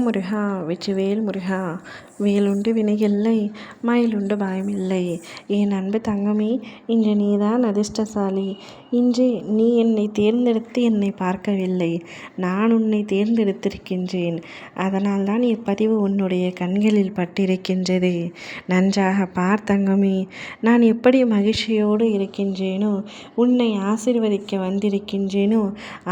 முருகா வெற்றிவேல் முருகா. வேலுண்டு வினையில்லை, மயிலுண்டு பயமில்லை. என் அன்பு தங்கமே, இன்று நீதான் அதிர்ஷ்டசாலி. இன்று நீ என்னை தேர்ந்தெடுத்து என்னை பார்க்கவில்லை, நான் உன்னை தேர்ந்தெடுத்திருக்கின்றேன். அதனால்தான் இப்பதிவு உன்னுடைய கண்களில் பட்டிருக்கின்றது. நன்றாக பார் தங்கமே, நான் எப்படி மகிழ்ச்சியோடு இருக்கின்றேனோ, உன்னை ஆசீர்வதிக்க வந்திருக்கின்றேனோ,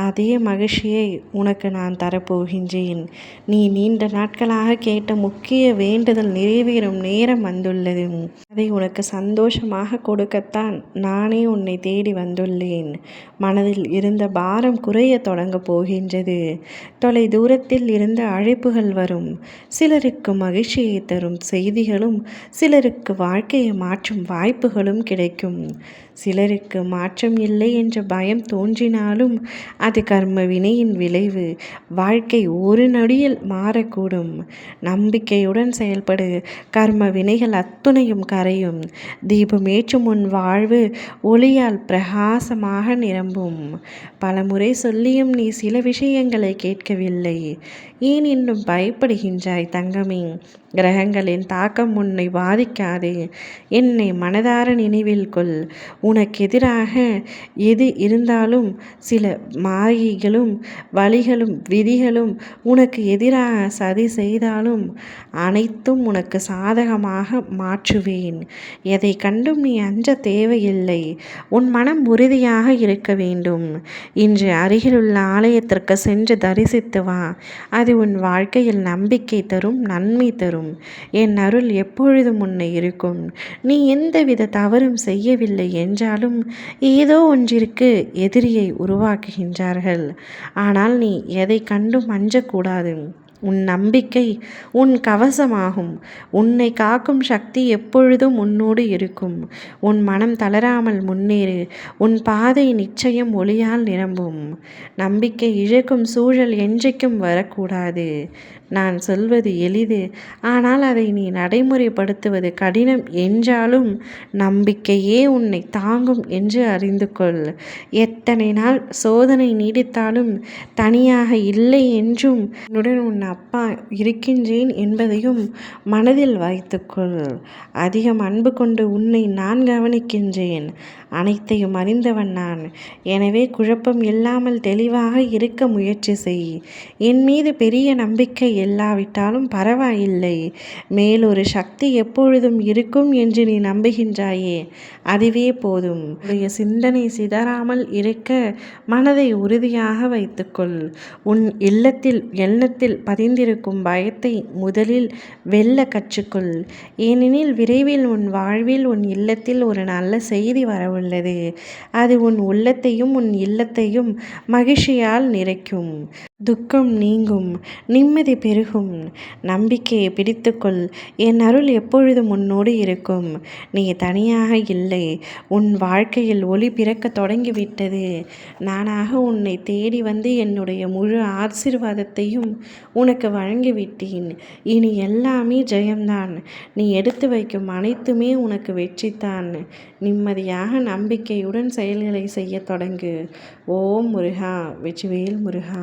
அதே மகிழ்ச்சியை உனக்கு நான் தரப்போகின்றேன். நீ நீண்ட நாட்களாக கேட்ட முக்கிய வேண்டுதல் நிறைவேறும் நேரம் வந்துள்ளது. அதை உனக்கு சந்தோஷமாக கொடுக்கத்தான் நானே உன்னை தேடி வந்துள்ளேன். மனதில் இருந்த பாரம் குறைய தொடங்க போகின்றது. தொலை தூரத்தில் இருந்த அழைப்புகள் வரும். சிலருக்கு மகிழ்ச்சியை தரும் செய்திகளும், சிலருக்கு வாழ்க்கையை மாற்றும் வாய்ப்புகளும் கிடைக்கும். சிலருக்கு மாற்றம் இல்லை என்ற பயம் தோன்றினாலும் அது கர்ம வினையின் விளைவு. வாழ்க்கை ஒரு நொடியில் மாறக்கூடும். நம்பிக்கையுடன் செயல்படு. கர்ம வினைகள் அத்துணையும் கரையும். தீபம் ஏற்றும் உன் வாழ்வு ஒளியால் பிரகாசமாக நிரம்பும். பலமுறை சொல்லியும் நீ சில விஷயங்களை கேட்கவில்லை. ஏன் இன்னும் பயப்படுகின்றாய் தங்கமே? கிரகங்களின் தாக்கம் உன்னை பாதிக்காது. என்னை மனதார நினைவில் கொள். உனக்கு எதிராக எது இருந்தாலும், சில மாயைகளும் வழிகளும் விதிகளும் உனக்கு எதிராக சதி செய்தாலும் அனைத்தும் உனக்கு சாதகமாக மாற்றுவேன். எதை கண்டும் நீ அஞ்ச தேவையில்லை. உன் மனம் உறுதியாக இருக்க வேண்டும். இன்று அருகிலுள்ள ஆலயத்திற்கு சென்று தரிசித்து வா. அது உன் வாழ்க்கையில் நம்பிக்கை தரும், நன்மை தரும். என் அருள் எப்பொழுதும் உன்னை இருக்கும். நீ எந்தவித தவறும் செய்யவில்லை என்றாலும் ஏதோ ஒன்றிற்கு எதிரியை உருவாக்குகின்றார்கள். ஆனால் நீ எதை கண்டும் அஞ்சக்கூடாது. உன் நம்பிக்கை உன் கவசமாகும். உன்னை காக்கும் சக்தி எப்பொழுதும் உன்னோடு இருக்கும். உன் மனம் தளராமல் முன்னேறு. உன் பாதை நிச்சயம் ஒளியால் நிரம்பும். நம்பிக்கை இழக்கும் சூழல் என்றைக்கும் வரக்கூடாது. நான் சொல்வது எளிது, ஆனால் அதை நீ நடைமுறைப்படுத்துவது கடினம் என்றாலும் நம்பிக்கையே உன்னை தாங்கும் என்று அறிந்து கொள். எத்தனை நாள் சோதனை நீடித்தாலும் தனியாக இல்லை என்றும் என்னுடன் உன் அப்பா இருக்கின்றேன் என்பதையும் மனதில் வைத்துக்கொள். அதிகம் அன்பு கொண்டு உன்னை நான் கவனிக்கின்றேன். அனைத்தையும் அறிந்தவன் நான். எனவே குழப்பம் இல்லாமல் தெளிவாக இருக்க முயற்சி செய். என் மீது பெரிய நம்பிக்கை இல்லாவிட்டாலும் பரவாயில்லை. மேலொரு சக்தி எப்பொழுதும் இருக்கும் என்று நீ நம்புகின்றாயே, அதுவே போதும். உன்னுடைய சிந்தனை சிதறாமல் இருக்க மனதை உறுதியாக வைத்துக்கொள். உன் எண்ணத்தில் பதிந்திருக்கும் பயத்தை முதலில் வெல்ல கற்றுக்கொள். ஏனெனில் விரைவில் உன் வாழ்வில் உன் இல்லத்தில் ஒரு நல்ல செய்தி வரவுள்ளது. அது உன் உள்ளத்தையும் உன் இல்லத்தையும் மகிழ்ச்சியால் நிறைக்கும். துக்கம் நீங்கும், நிம்மதி பெருகும். நம்பிக்கையை பிடித்துக்கொள். என் அருள் எப்பொழுதும் உன்னோடு இருக்கும். நீ தனியாக இல்லை. உன் வாழ்க்கையில் ஒளி பிறக்க தொடங்கிவிட்டது. நானாக உன்னை தேடி வந்து என்னுடைய முழு ஆசீர்வாதத்தையும் உனக்கு வழங்கிவிட்டேன். இனி எல்லாமே ஜெயம்தான். நீ எடுத்து வைக்கும் அனைத்துமே உனக்கு வெற்றித்தான். நிம்மதியாக நம்பிக்கையுடன் செயல்களை செய்ய தொடங்கு. ஓம் முருகா வெற்றிவேல் முருகா.